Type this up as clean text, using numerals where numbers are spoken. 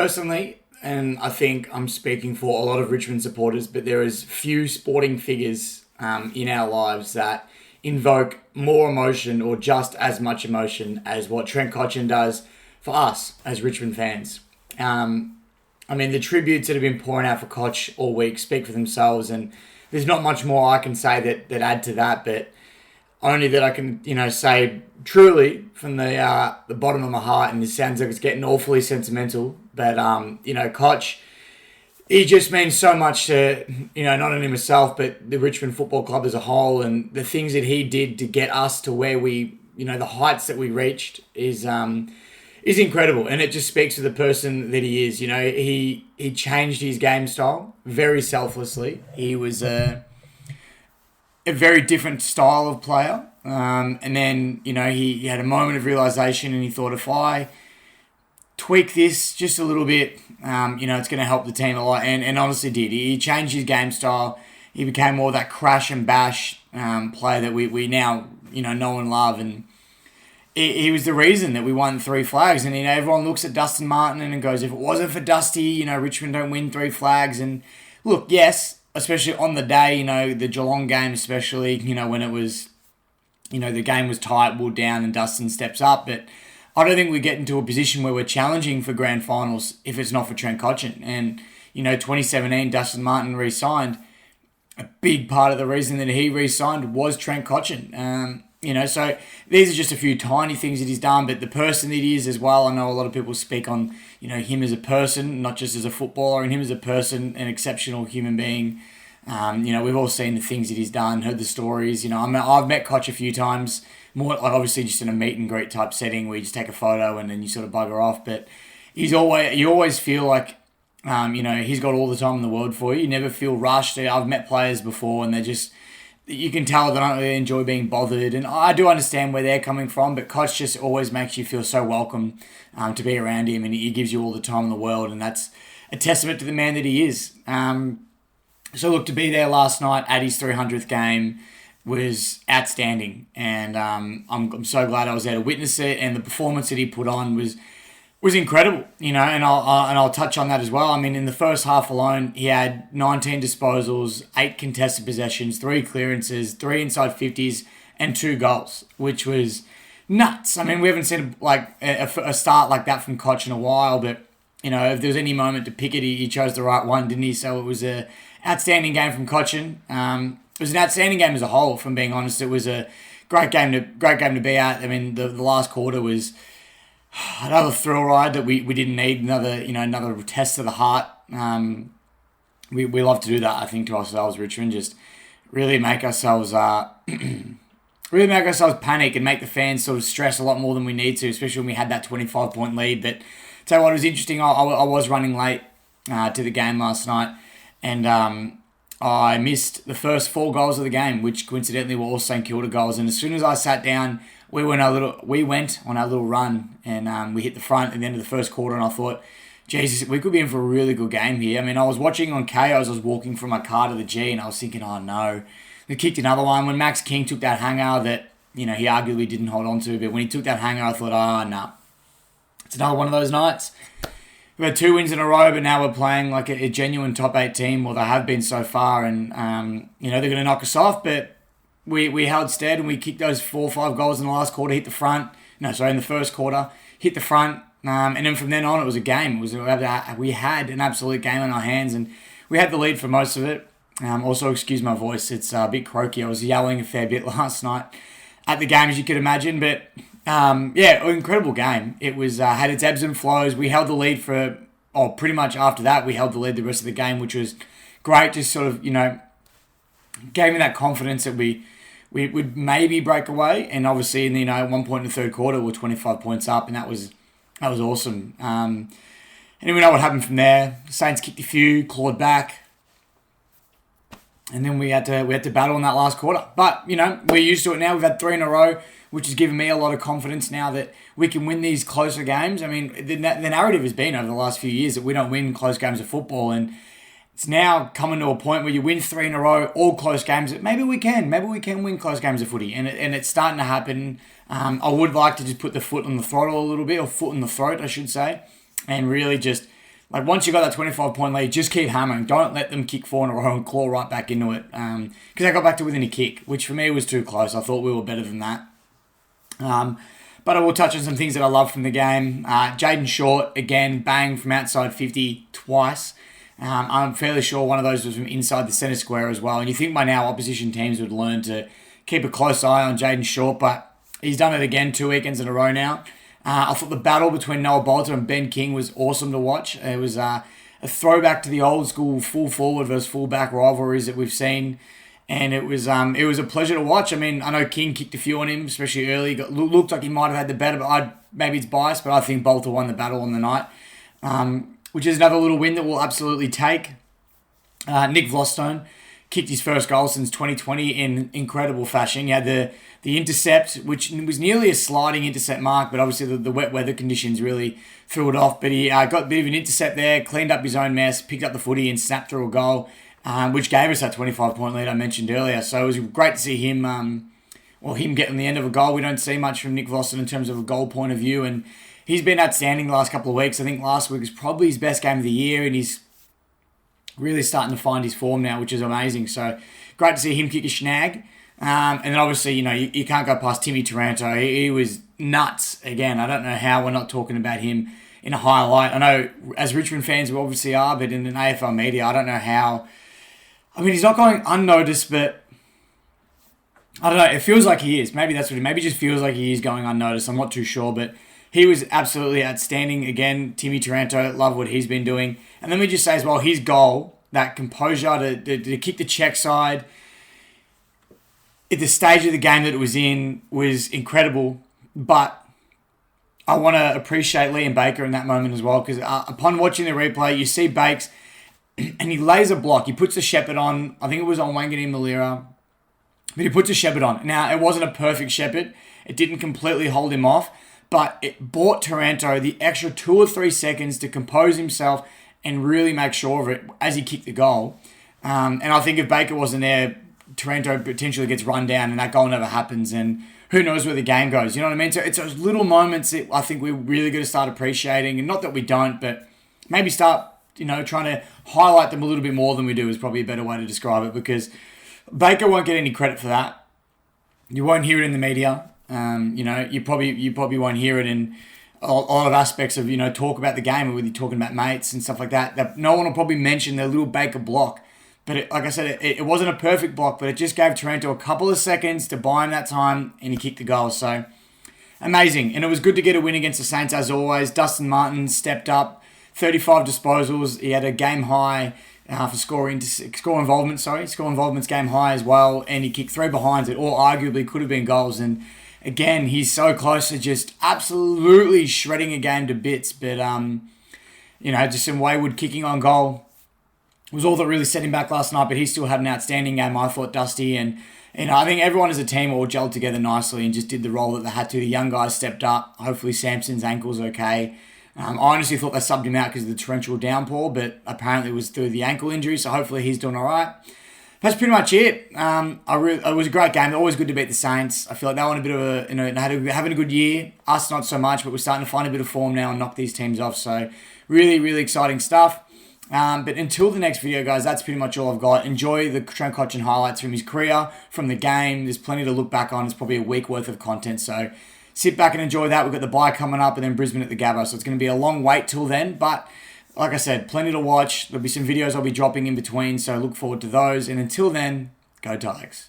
personally, and I think I'm speaking for a lot of Richmond supporters, but there is few sporting figures in our lives that invoke more emotion or just as much emotion as what Trent Cotchin does for us as Richmond fans. The tributes that have been pouring out for Koch all week speak for themselves, and there's not much more I can say that add to that, but only that I can, say truly from the bottom of my heart, and it sounds like it's getting awfully sentimental, but, Koch, he just means so much to, not only myself, but the Richmond Football Club as a whole, and the things that he did to get us to where we, the heights that we reached is incredible, and it just speaks to the person that he is. He changed his game style very selflessly. He was a very different style of player, and then he had a moment of realization, and he thought, if I tweak this just a little bit, it's going to help the team a lot, and honestly did. He changed his game style. He became more that crash and bash player that we now know and love, and he was the reason that we won 3 flags. And everyone looks at Dustin Martin and goes, if it wasn't for Dusty, Richmond don't win 3 flags. And look, yes, especially on the day, the Geelong game especially, when it was, the game was tight, Wood down, and Dustin steps up. But I don't think we get into a position where we're challenging for grand finals if it's not for Trent Cotchin. And, 2017, Dustin Martin re-signed. A big part of the reason that he re-signed was Trent Cotchin. So these are just a few tiny things that he's done, but the person that he is as well. I know a lot of people speak on, him as a person, not just as a footballer, and him as a person, an exceptional human being. We've all seen the things that he's done, heard the stories. I've met Koch a few times, more like obviously just in a meet and greet type setting where you just take a photo and then you sort of bugger off. But you always feel like, he's got all the time in the world for you. You never feel rushed. I've met players before and you can tell they don't really enjoy being bothered. And I do understand where they're coming from, but Koch just always makes you feel so welcome to be around him, and he gives you all the time in the world, and that's a testament to the man that he is. So look, to be there last night at his 300th game was outstanding, and I'm so glad I was there to witness it, and the performance that he put on was incredible, and I'll touch on that as well. In the first half alone, he had 19 disposals, 8 contested possessions, 3 clearances, 3 inside 50s, and 2 goals, which was nuts. We haven't seen a start like that from Koch in a while, but if there was any moment to pick it, he chose the right one, didn't he? So it was a outstanding game from Cotchin. It was an outstanding game as a whole, if I'm being honest. It was a great game to be at. The last quarter was another thrill ride that we didn't need, another test of the heart. We love to do that, I think, to ourselves, Richmond. Just really make ourselves panic and make the fans sort of stress a lot more than we need to, especially when we had that 25-point lead. But tell you what, it was interesting. I was running late to the game last night, and I missed the first 4 goals of the game, which coincidentally were all St Kilda goals. And as soon as I sat down, we went on our little run, and we hit the front at the end of the first quarter, and I thought, Jesus, we could be in for a really good game here. I was watching on KO as I was walking from my car to the G, and I was thinking, oh no. They kicked another one. When Max King took that hanger that, he arguably didn't hold on to, but when he took that hanger, I thought, oh no. It's another one of those nights. We've had 2 wins in a row, but now we're playing like a genuine top 8 team, well, they have been so far, and, they're going to knock us off, but we held stead, and we kicked those 4 or 5 goals in the last quarter, in the first quarter, hit the front, and then from then on, it was a game. We had an absolute game on our hands, and we had the lead for most of it. Also, excuse my voice, it's a bit croaky. I was yelling a fair bit last night at the game, as you could imagine, but an incredible game. It was had its ebbs and flows. We held the lead pretty much after that, we held the lead the rest of the game, which was great. Just sort of, gave me that confidence that we would maybe break away. And obviously, at one point in the third quarter, we're 25 points up, and that was awesome. And then we know what happened from there. The Saints kicked a few, clawed back, and then we had to battle in that last quarter. But we're used to it now. We've had 3 in a row, which has given me a lot of confidence now that we can win these closer games. The narrative has been over the last few years that we don't win close games of football, and it's now coming to a point where you win 3 in a row, all close games. Maybe we can win close games of footy, and it's starting to happen. I would like to just put the foot on the throttle a little bit, or foot on the throat, I should say, and really just like once you got that 25-point lead, just keep hammering. Don't let them kick 4 in a row and claw right back into it. Because they got back to within a kick, which for me was too close. I thought we were better than that. But I will touch on some things that I love from the game. Jaden Short, again, bang from outside 50 twice. I'm fairly sure one of those was from inside the centre square as well. And you think by now opposition teams would learn to keep a close eye on Jaden Short, but he's done it again 2 weekends in a row now. I thought the battle between Noah Bolter and Ben King was awesome to watch. It was a throwback to the old school full forward versus full back rivalries that we've seen. And it was a pleasure to watch. I mean, I know King kicked a few on him, especially early. Looked like he might have had the better, but maybe it's biased, but I think Bolter won the battle on the night, which is another little win that we'll absolutely take. Nick Vlostone kicked his first goal since 2020 in incredible fashion. He had the intercept, which was nearly a sliding intercept mark, but obviously the wet weather conditions really threw it off. But he got a bit of an intercept there, cleaned up his own mess, picked up the footy and snapped through a goal, which gave us that 25-point lead I mentioned earlier. So it was great to see him, him getting the end of a goal. We don't see much from Nick Vlostone in terms of a goal point of view, and he's been outstanding the last couple of weeks. I think last week was probably his best game of the year, and he's really starting to find his form now, which is amazing. So great to see him kick a snag. And then obviously, you can't go past Timmy Taranto. He was nuts again. I don't know how we're not talking about him in a highlight. I know as Richmond fans we obviously are, but in an AFL media, I don't know how. I mean, he's not going unnoticed, but I don't know. It feels like he is. Maybe that's what maybe it just feels like he is going unnoticed. I'm not too sure, but he was absolutely outstanding. Again, Timmy Taranto, love what he's been doing. And let me just say as well, his goal, that composure to kick the check side at the stage of the game that it was in was incredible. But I want to appreciate Liam Baker in that moment as well, because upon watching the replay, you see Bakes and he lays a block. He puts the shepherd on. I think it was on Wangani Malira. But he puts a shepherd on. Now, it wasn't a perfect shepherd. It didn't completely hold him off. But it bought Taranto the extra 2 or 3 seconds to compose himself and really make sure of it as he kicked the goal. And I think if Baker wasn't there, Taranto potentially gets run down and that goal never happens. And who knows where the game goes. You know what I mean? So it's those little moments that I think we're really going to start appreciating. And not that we don't, but maybe start, trying to highlight them a little bit more than we do is probably a better way to describe it, because Baker won't get any credit for that. You won't hear it in the media. You probably won't hear it in a lot of aspects of, talk about the game, or whether you're talking about mates and stuff like that no one will probably mention their little Baker block. But like I said, it wasn't a perfect block, but it just gave Taranto a couple of seconds to buy him that time, and he kicked the goal. So, amazing. And it was good to get a win against the Saints as always. Dustin Martin stepped up, 35 disposals. He had a game high for score involvement's game high as well, and he kicked 3 behinds that all arguably could have been goals. And again, he's so close to just absolutely shredding a game to bits. But just some wayward kicking on goal was all that really set him back last night. But he still had an outstanding game, I thought, Dusty. And I think everyone as a team all gelled together nicely and just did the role that they had to. The young guys stepped up. Hopefully Samson's ankle's okay. I honestly thought they subbed him out because of the torrential downpour, but apparently it was through the ankle injury, so hopefully he's doing all right. That's pretty much it. It was a great game. Always good to beat the Saints. I feel like they won a bit of having a good year. Us not so much, but we're starting to find a bit of form now and knock these teams off. So really, really exciting stuff. But until the next video, guys, that's pretty much all I've got. Enjoy the Trent Cotchin highlights from his career, from the game. There's plenty to look back on. It's probably a week worth of content. So sit back and enjoy that. We've got the bye coming up and then Brisbane at the Gabba. So it's going to be a long wait till then. But like I said, plenty to watch. There'll be some videos I'll be dropping in between. So look forward to those. And until then, go Tigers.